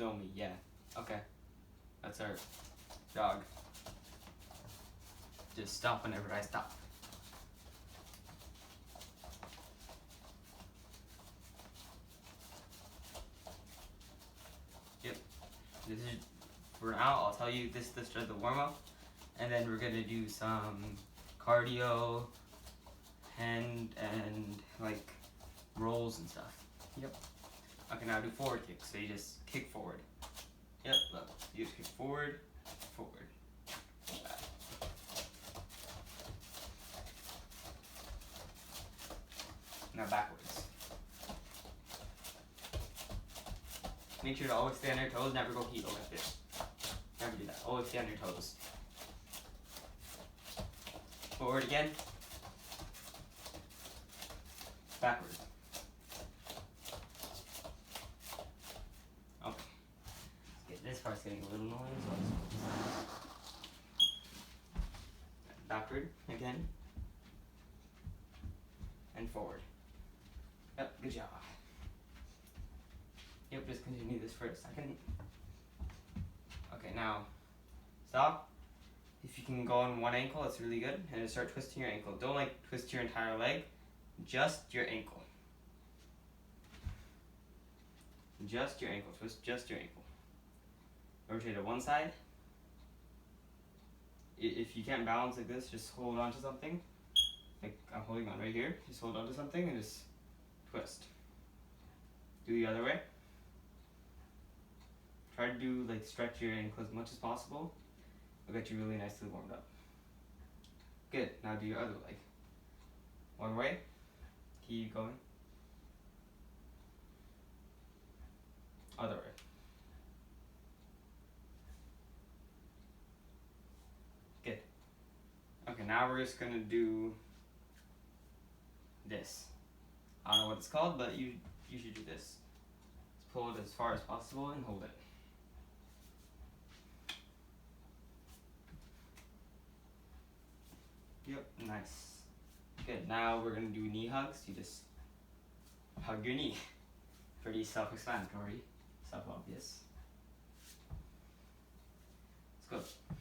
Nomi, yeah. Okay. That's our dog. Just stop whenever I stop. Yep. This is, for now, I'll tell you this is the warm-up. And then we're gonna do some cardio and like rolls and stuff. Yep. Okay, now do forward kicks. So you just kick forward. Yep, look. You just kick forward, forward. Back. Now backwards. Make sure to always stay on your toes, never go heel like this. Never do that. Always stay on your toes. Forward again. Backward. Okay. This part's getting a little noisy. Backward again. And forward. Yep, good job. Yep, just continue this for a second. Okay, now stop. If you can go on one ankle, that's really good. And just start twisting your ankle. Don't like twist your entire leg, just your ankle. Just your ankle, twist just your ankle. Rotate to one side. If you can't balance like this, just hold on to something. Like I'm holding on right here. Just hold on to something and just twist. Do the other way. Try to do like stretch your ankle as much as possible. It'll get you really nicely warmed up. Good. Now do your other leg. One way. Keep going. Other way. Good. Okay, now we're just gonna do this. I don't know what it's called, but you should do this. Just pull it as far as possible and hold it. Yep, nice. Good, now we're gonna do knee hugs. You just hug your knee. Pretty self-explanatory, self-obvious. Let's go.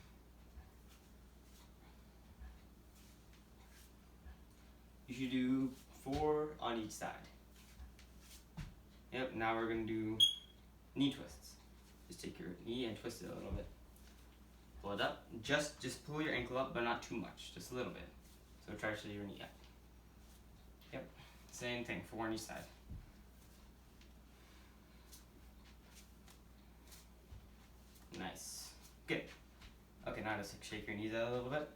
You should do 4 on each side. Yep, now we're gonna do knee twists. Just take your knee and twist it a little bit. Pull it up. Just pull your ankle up, but not too much. Just a little bit. So try to show your knee up. Yep. Same thing, 4 on each side. Nice. Good. Okay, now just shake your knees out a little bit.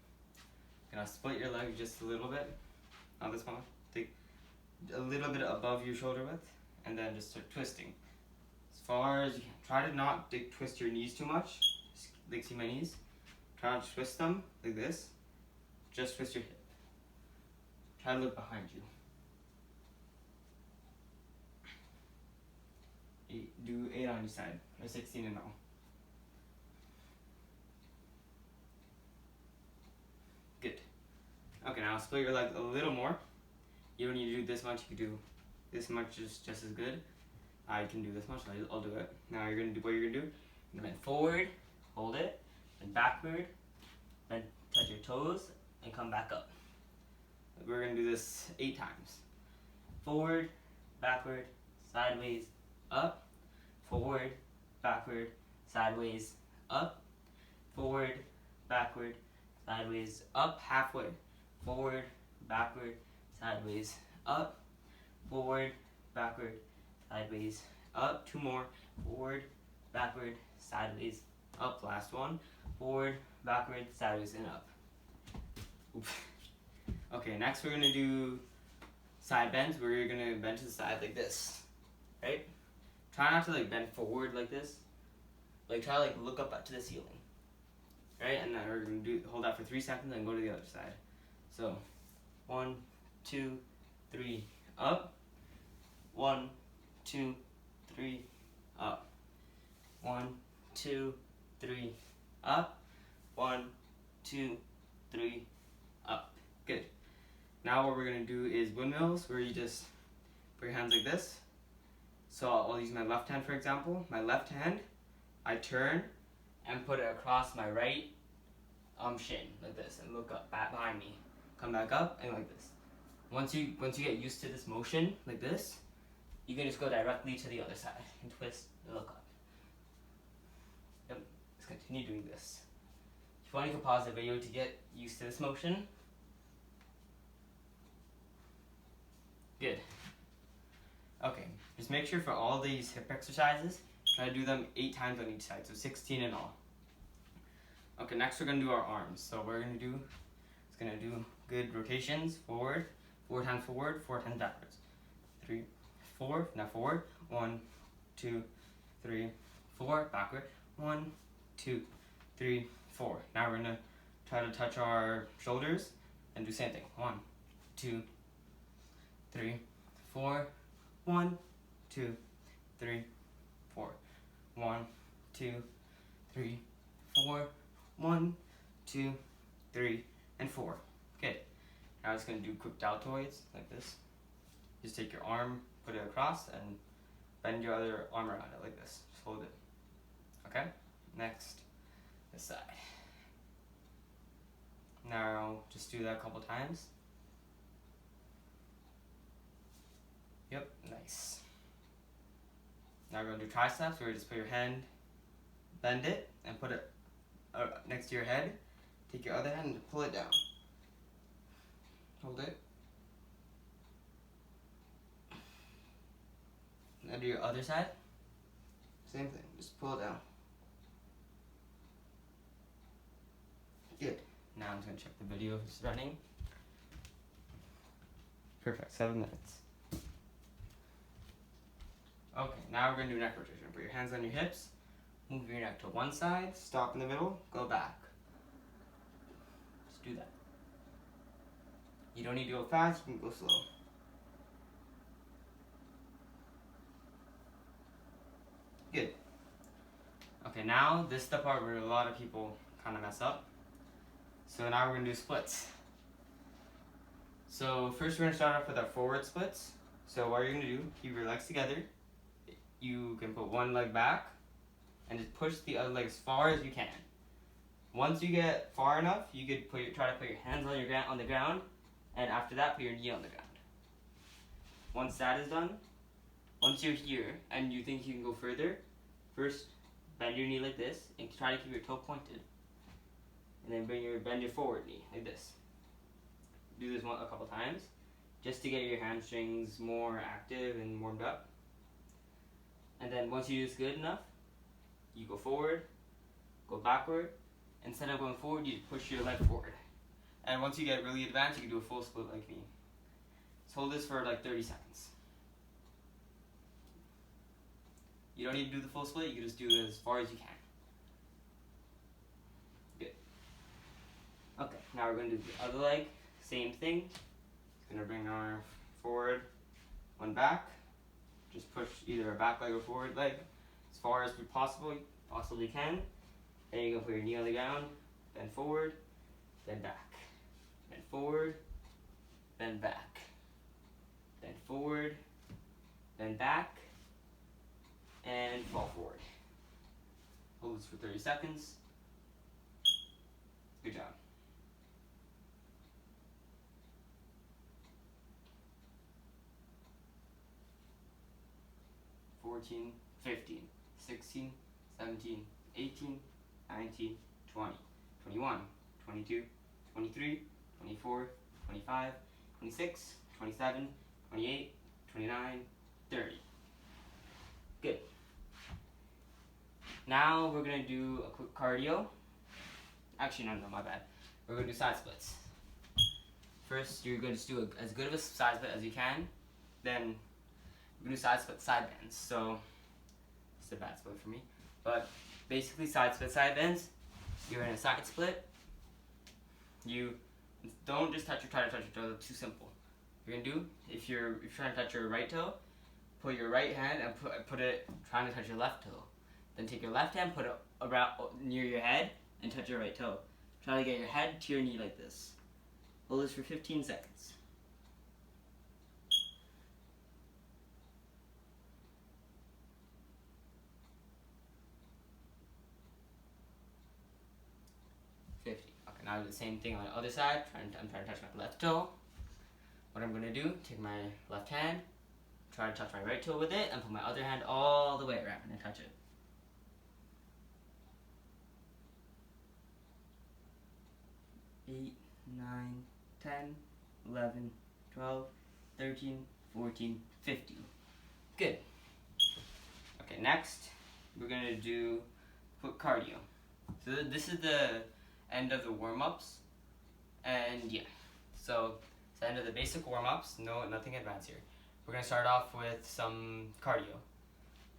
Now split your leg just a little bit. Not this one. Take a little bit above your shoulder width, and then just start twisting as far as you can. Try to not twist your knees too much. Like, see my knees? Try not to twist them like this. Just twist your hip. Try to look behind you. Do 8 on each side, or 16 in all. Good. Okay, now split your leg a little more. You don't need to do this much. You can do this much, just as good. I can do this much, so I'll do it. Now you're gonna do what you're gonna do. You're gonna bend forward, hold it, then backward, then touch your toes, and come back up. We're gonna do this 8 times. Forward, backward, sideways, up. Forward, backward, sideways, up. Forward, backward, sideways, up, halfway. Forward, backward, sideways, up. Forward, backward, sideways, up. 2 more. Forward, backward, sideways, up. Last one. Forward, backward, sideways, and up. Oops. Okay, next we're gonna do side bends, where you're gonna bend to the side like this, right? Try not to like bend forward like this. Like try to like look up to the ceiling, right? And then we're gonna hold that for 3 seconds and go to the other side. So 1, 2, 3, up. 1, 2, 3, up. 1, 2, 3, up. 1, 2, 3, up. Good. Now what we're gonna do is windmills, where you just put your hands like this. So I'll use my left hand for example. My left hand I turn and put it across my right shin like this, and look up back behind me. Come back up and like this. Once you get used to this motion like this, you can just go directly to the other side and twist and look up. Yep. Let's continue doing this. If you want, you can pause the video to get used to this motion. Good. Okay, just make sure for all these hip exercises, try to do them 8 times on each side, so 16 in all. Okay, next we're gonna do our arms. So what we're gonna do is gonna do good rotations, forward, 4 times forward, 4 times backwards. 3, 4, now forward, 1, 2, 3, 4, backward, 1, 2, 3, 4. Now we're gonna try to touch our shoulders and do the same thing. 1, 2, 3, 4, 1, 2, 3, 4, 1, 2, 3, 4, 1, 2, 3, and 4. Good. Now I'm just gonna do quick deltoids like this. Just take your arm, put it across, and bend your other arm around it like this. Just hold it. Okay? Next, this side. Now just do that a couple times. Yep, nice. Now we're going to do triceps, where you just put your hand, bend it, and put it next to your head. Take your other hand and pull it down. Hold it. Now do your other side. Same thing, just pull it down. Good. Now I'm just going to check the video if it's running. Perfect, 7 minutes. Okay, now we're going to do neck rotation. Put your hands on your hips, move your neck to one side, stop in the middle, go back. Just do that. You don't need to go fast, you can go slow. Good. Okay, now this is the part where a lot of people kind of mess up. So now we're going to do splits. So first we're going to start off with our forward splits. So what you're going to do, keep your legs together. You can put one leg back and just push the other leg as far as you can. Once you get far enough, you could try to put your hands on the ground, and after that, put your knee on the ground. Once that is done, once you're here and you think you can go further, first bend your knee like this and try to keep your toe pointed, and then bend your forward knee like this. Do this a couple times, just to get your hamstrings more active and warmed up. And then once you do this good enough, you go forward, go backward. Instead of going forward, you push your leg forward. And once you get really advanced, you can do a full split like me. So hold this for like 30 seconds. You don't need to do the full split, you can just do it as far as you can. Good. Okay, now we're going to do the other leg, same thing. It's going to bring our forward, one back. Just push either a back leg or forward leg as far as we possibly can. Then you're going to put your knee on the ground, bend forward, then back. Bend forward, then back. Bend forward, then back, and fall forward. Hold this for 30 seconds. Good job. $14, $15, $16, $17, $18, $19, $20, $21, $22, $23, $24, $25, $26, $27, $28, $29, $30. Good. Now we're going to do a quick cardio. Actually, no, my bad. We're going to do side splits. First, you're going to do as good of a side split as you can. Then we're going to do side split, side bends. So, it's a bad split for me. But basically, side split, side bends. You're in a side split. You don't just try to touch your toe. Too simple. You're going to do, if you're trying to touch your right toe, put your right hand and put it trying to touch your left toe. Then take your left hand, put it around near your head, and touch your right toe. Try to get your head to your knee like this. Hold this for 15 seconds. Okay, now I do the same thing on the other side. I'm trying to touch my left toe. What I'm going to do, take my left hand, try to touch my right toe with it, and put my other hand all the way around and touch it. 8, 9, 10, 11, 12, 13, 14, 15. Good. Okay, next we're going to do foot cardio. So this is the end of the warm-ups, and yeah, so it's the end of the basic warm-ups. Nothing advanced here. We're going to start off with some cardio.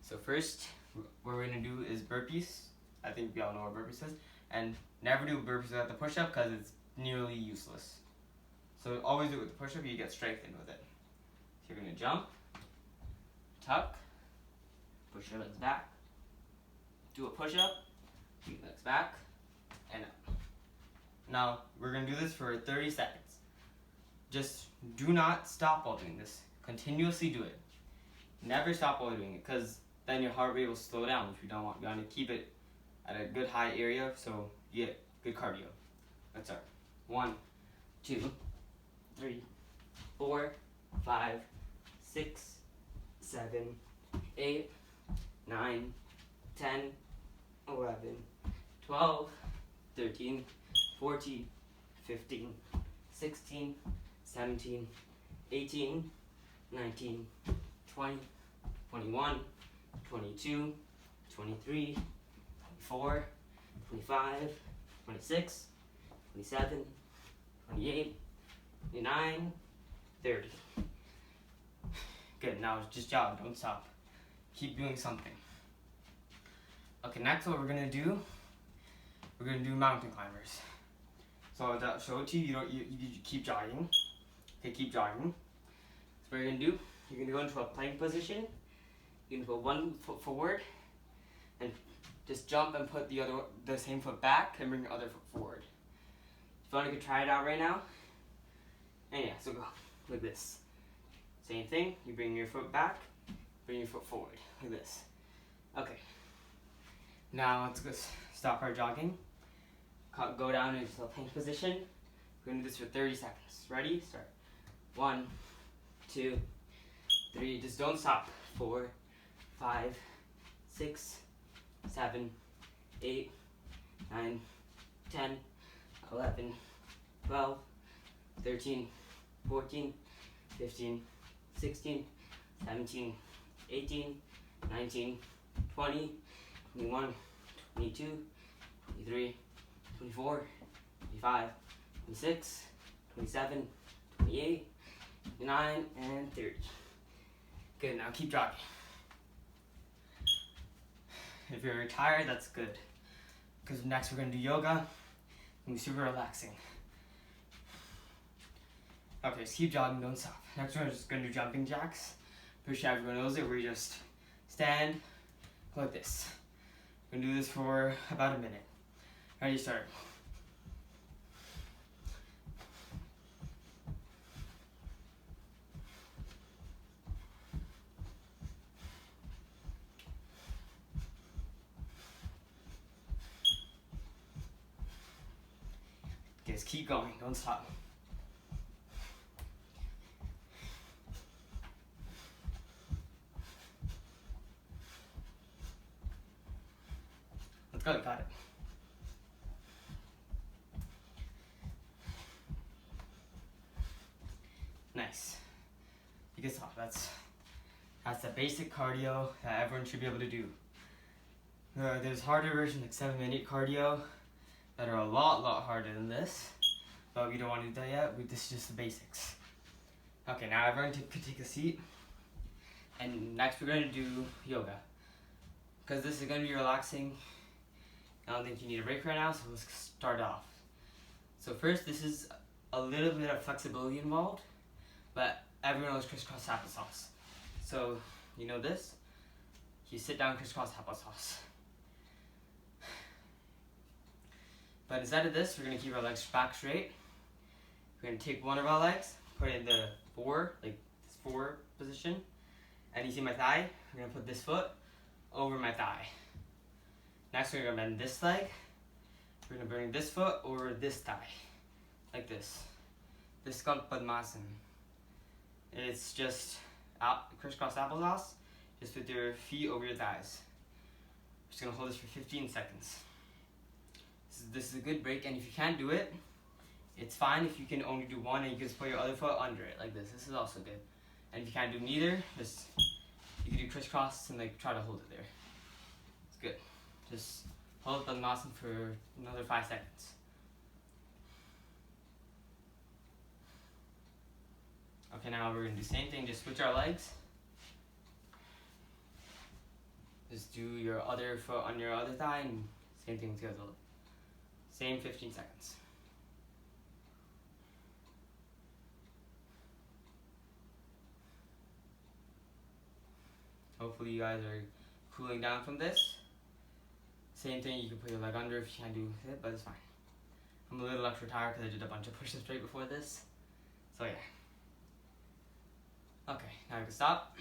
So first, what we're going to do is burpees. I think we all know what burpees is. And never do burpees without the push-up because it's nearly useless. So always do it with the push-up, you get strengthened with it. So you're going to jump, tuck, push your legs back, do a push-up, keep your legs back, and up. Now, we're going to do this for 30 seconds. Just do not stop while doing this. Continuously do it. Never stop while doing it, because then your heart rate will slow down, which we don't want. We want to keep it at a good high area, so you get good cardio. Let's start. 1, 2, 3, 4, 5, 6, 7, 8, 9, 10, 11, 12, 13, 14, 15, 16, 17, 18, 19, 20, 21, 22, 23, 24, 25, 26, 27, 28, 29, 30. Good, now just jog, don't stop. Keep doing something. Okay, next what we're gonna do, we're gonna do mountain climbers. So I'll show it to you, you keep jogging. Okay, keep jogging. So what you're gonna do, you're gonna go into a plank position. You're gonna put one foot forward and just jump and put the same foot back and bring your other foot forward. If you want, you can try it out right now. And yeah, so go like this. Same thing, you bring your foot back, bring your foot forward, like this. Okay. Now let's go stop our jogging. Go down into the plank position. We're gonna do this for 30 seconds. Ready? Start. 1, 2, 3. Just don't stop. 4, 5, 6, 7, 8, 9, 10, 11, 12, 13, 14, 15, 16, 17, 18, 19, 20, 21, 22, 23, 24, 25, 26, 27, 28, 29, and 30. Good, now keep jogging. If you're tired, that's good. Because next we're going to do yoga. It's going to be super relaxing. Okay, so keep jogging, don't stop. Next we're just going to do jumping jacks. Pretty sure everyone knows it, where you just stand like this. We're going to do this for about a minute. Ready, start. Just keep going, don't stop. Let's go, you got it. Nice. You can stop. That's the basic cardio that everyone should be able to do. There's harder versions like 7-minute cardio that are a lot harder than this, but we don't want to do that yet. This is just the basics. Okay, now everyone could take a seat, and next we're going to do yoga. Because this is going to be relaxing, I don't think you need a break right now, so let's start off. So first, this is a little bit of flexibility involved, but everyone knows crisscross applesauce. So, you know this? You sit down crisscross applesauce. But instead of this, we're going to keep our legs back straight. We're going to take one of our legs, put it in the 4, like this 4 position. And you see my thigh? We're going to put this foot over my thigh. Next, we're going to bend this leg We're gonna bring this foot over this thigh, like this. This is called Padmasana. It's just crisscross applesauce, just with your feet over your thighs. Just gonna hold this for 15 seconds. This is a good break, and if you can't do it, it's fine if you can only do one and you can just put your other foot under it, like this. This is also good. And if you can't do neither, just you can do crisscross and like try to hold it there. It's good. Just hold Padmasana for another 5 seconds. Okay, now we're gonna do the same thing, just switch our legs. Just do your other foot on your other thigh and same thing with the other leg. Same 15 seconds. Hopefully you guys are cooling down from this. Same thing, you can put your leg under if you can't do it, but it's fine. I'm a little extra tired because I did a bunch of push-ups right before this. So yeah. Okay, now you can stop.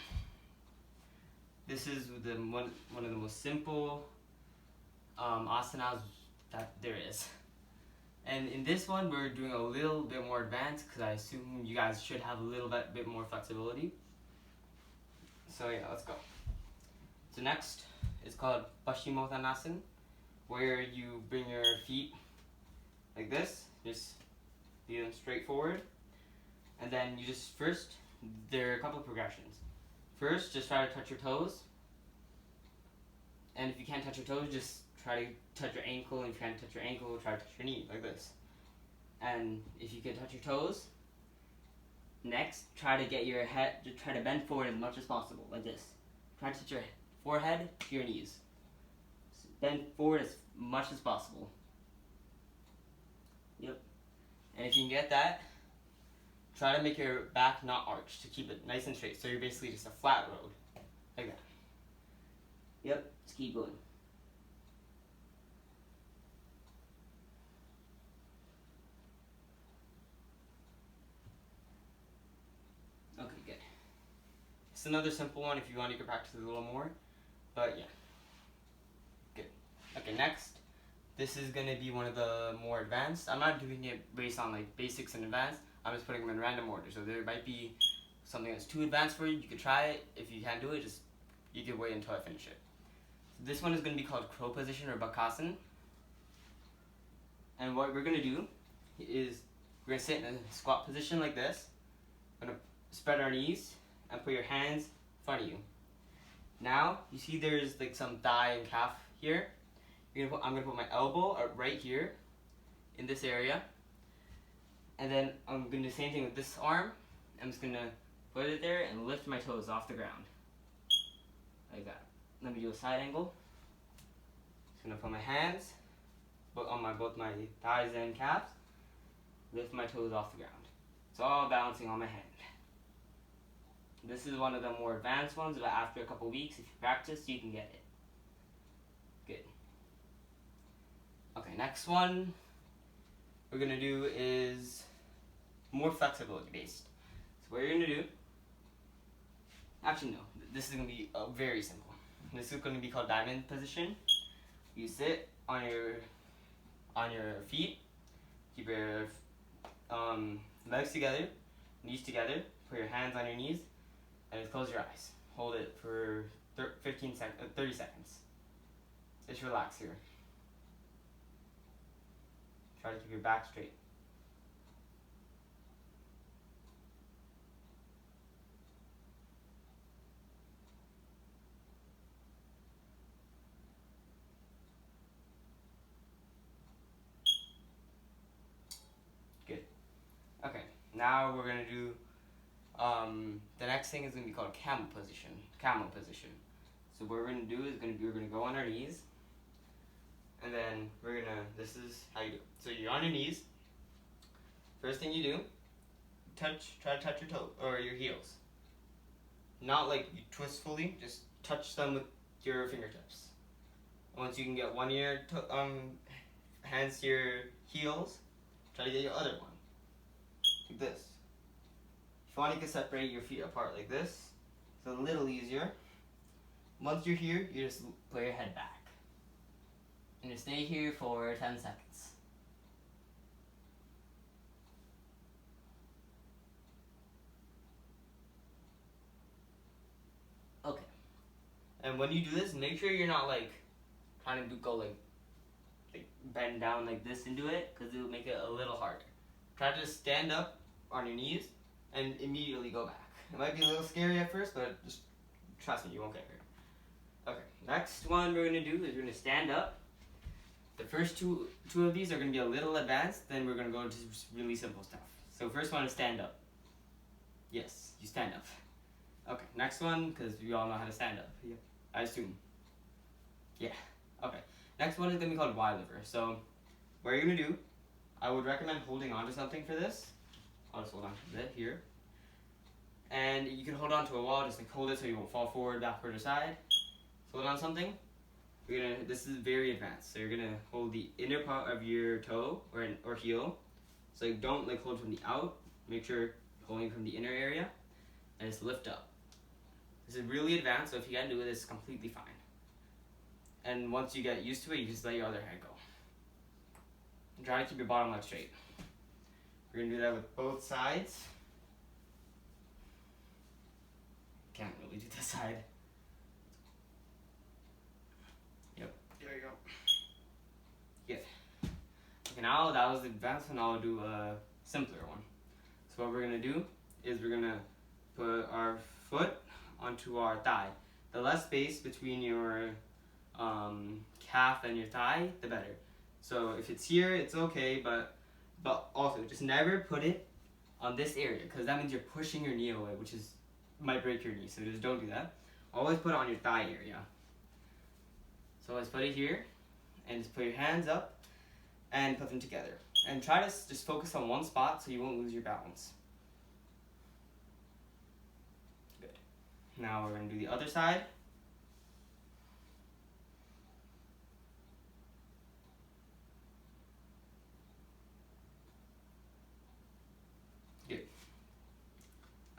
This is one of the most simple asanas that there is. And in this one, we're doing a little bit more advanced because I assume you guys should have a little bit more flexibility. So yeah, let's go. So next is called Paschimottanasana, where you bring your feet like this, just lead them straight forward. And then you just there are a couple of progressions. First, just try to touch your toes. And if you can't touch your toes, just try to touch your ankle. And if you can't touch your ankle, try to touch your knee, like this. And if you can touch your toes, next, try to get your head, try to bend forward as much as possible, like this. Try to touch your forehead to your knees. Bend forward as much as possible. Yep. And if you can get that, try to make your back not arch to keep it nice and straight. So you're basically just a flat road, like that. Yep, just keep going. Okay, good. It's another simple one if you want, you can practice it a little more, but yeah. Good. Okay, next. This is going to be one of the more advanced. I'm not doing it based on like basics and advanced. I'm just putting them in random order. So there might be something that's too advanced for you. You could try it. If you can't do it, just you can wait until I finish it. So this one is going to be called crow position or bakasana. And what we're going to do is we're going to sit in a squat position like this. We're going to spread our knees and put your hands in front of you. Now, you see there's like some thigh and calf here. I'm going to put my elbow right here in this area. And then I'm going to do the same thing with this arm. I'm just going to put it there and lift my toes off the ground. Like that. Let me do a side angle. Just going to put my hands on both my thighs and calves. Lift my toes off the ground. It's all balancing on my hand. This is one of the more advanced ones, but after a couple weeks, if you practice, you can get it. Good. Okay, next one we're going to do is more flexibility based. So what you're going to do, actually no, this is going to be very simple. This is going to be called diamond position. You sit on your feet, keep your legs together, knees together, put your hands on your knees, and just close your eyes. Hold it for 30 seconds. Just relax here. Try to keep your back straight. Good. Okay, now we're going to do, the next thing is going to be called camel position. So what we're going to do is we're going to go on our knees. And then this is how you do it. So you're on your knees. First thing you do, try to touch your toe or your heels. Not like you twist fully, just touch them with your fingertips. Once you can get one of your hands to your heels, try to get your other one. Like this. If you want, you can separate your feet apart like this. It's a little easier. Once you're here, you just put your head back. And you stay here for 10 seconds. Okay. And when you do this, make sure you're not like trying to go like bend down like this into it, because it will make it a little harder. Try to just stand up on your knees and immediately go back. It might be a little scary at first, but just trust me, you won't get hurt. Okay, next one we're going to do is we're going to stand up. The first two of these are going to be a little advanced, then we're going to go into really simple stuff. So first one is stand up. Yes, you stand up. Okay, next one, because we all know how to stand up. Yeah, I assume. Yeah, okay. Next one is going to be called Y liver. So what you're going to do, I would recommend holding on to something for this. I'll just hold on to it here. And you can hold on to a wall, just like hold it so you won't fall forward, backward, or side. So hold on something. This is very advanced. So you're gonna hold the inner part of your toe or heel. So you don't like hold from the out. Make sure you're holding from the inner area, and just lift up. This is really advanced, so if you can't do it, it's completely fine. And once you get used to it, you just let your other hand go. And try to keep your bottom leg straight. We're gonna do that with both sides. Can't really do this side. Yep, there you go. Good. Okay, now that was the advanced one, I'll do a simpler one. So what we're gonna do is we're gonna put our foot onto our thigh. The less space between your calf and your thigh, the better. So if it's here, it's okay, but also just never put it on this area, because that means you're pushing your knee away, which might break your knee. So just don't do that. Always put it on your thigh area. So let's put it here, and just put your hands up and put them together. And try to just focus on one spot so you won't lose your balance. Good. Now we're going to do the other side. Good.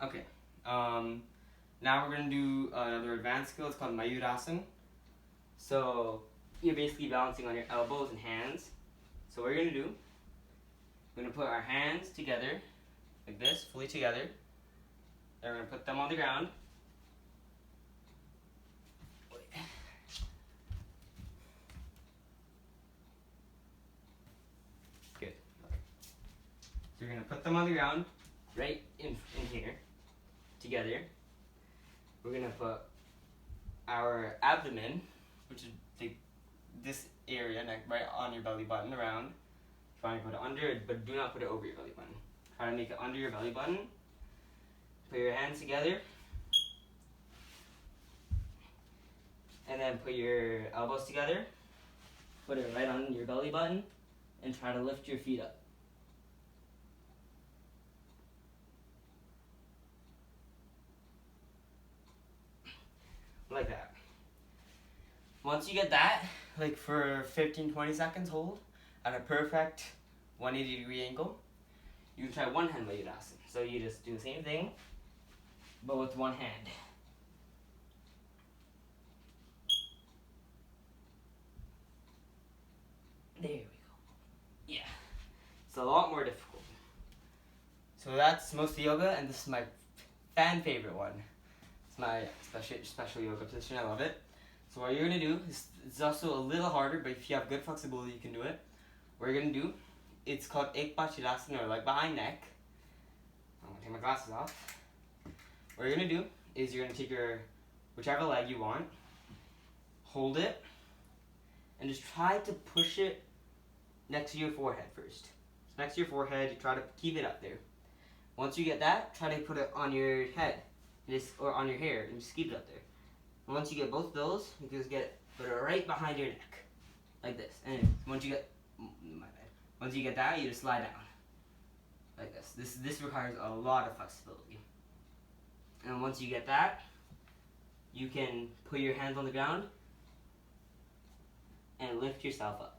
Okay. Now we're going to do another advanced skill. It's called Mayurasana. So you're basically balancing on your elbows and hands. So what we're going to do, we're going to put our hands together, like this, fully together. Then we're going to put them on the ground. Good. So you're going to put them on the ground, right in here, together. We're going to put our abdomen, which is this area, right on your belly button, around. Try to put it under it, but do not put it over your belly button. Try to make it under your belly button. Put your hands together. And then put your elbows together. Put it right on your belly button. And try to lift your feet up. Like that. Once you get that, like for 15-20 seconds, hold at a perfect 180-degree angle. You can try one hand Mayurasana. So you just do the same thing, but with one hand. There we go. Yeah. It's a lot more difficult. So that's mostly yoga, and this is my fan favorite one. It's my special yoga position. I love it. So what you're going to do is, it's also a little harder, but if you have good flexibility, you can do it. What you're going to do, it's called Ekpachirasana, or leg behind neck. I'm going to take my glasses off. What you're going to do is you're going to take your whichever leg you want, hold it, and just try to push it next to your forehead first. So next to your forehead, you try to keep it up there. Once you get that, try to put it on your head, or on your hair, and just keep it up there. And once you get both of those, you can just put it right behind your neck, like this. And once you get, once you get that, you just slide down, like this. This requires a lot of flexibility. And once you get that, you can put your hands on the ground and lift yourself up.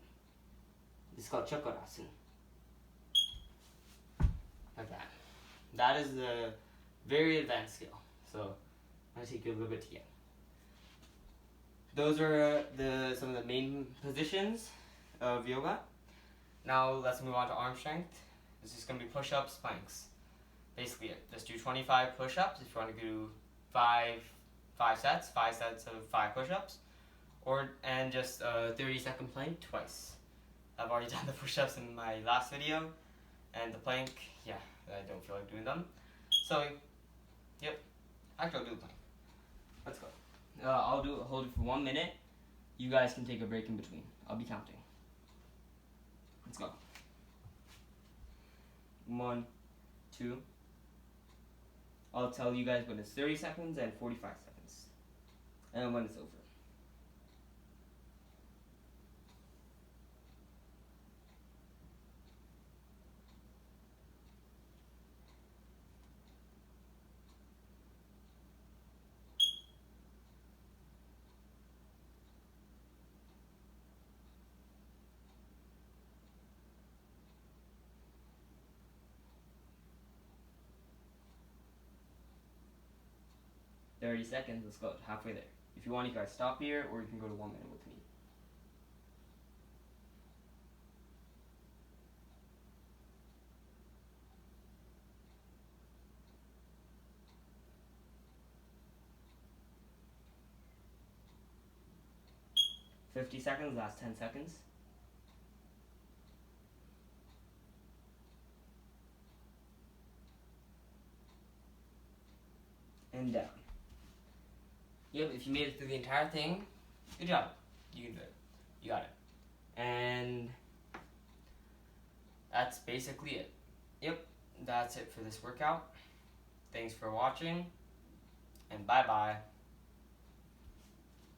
This is called Chakrasana. Like that. That is a very advanced skill. So I'm going to take you a little bit to get. those are some of the main positions of yoga. Now let's move on to arm strength. This is going to be push-ups, planks. Basically it. Just do 25 push-ups if you want to do five sets of 5 push-ups, and just a 30-second plank twice. I've already done the push-ups in my last video, and the plank, yeah, I don't feel like doing them. So, yep, actually I'll do the plank. Let's go. I'll hold it for 1 minute. You guys can take a break in between. I'll be counting. Let's go. 1, 2. I'll tell you guys when it's 30 seconds and 45 seconds. And when it's over. "30 seconds, let's go, halfway there. If you want, you guys stop here, or you can go to 1 minute with me. "50 seconds, last 10 seconds. And down. Yep, if you made it through the entire thing, good job. You can do it. You got it. And that's basically it. Yep, that's it for this workout. Thanks for watching, and bye-bye.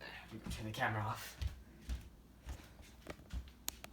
I'm gonna turn the camera off.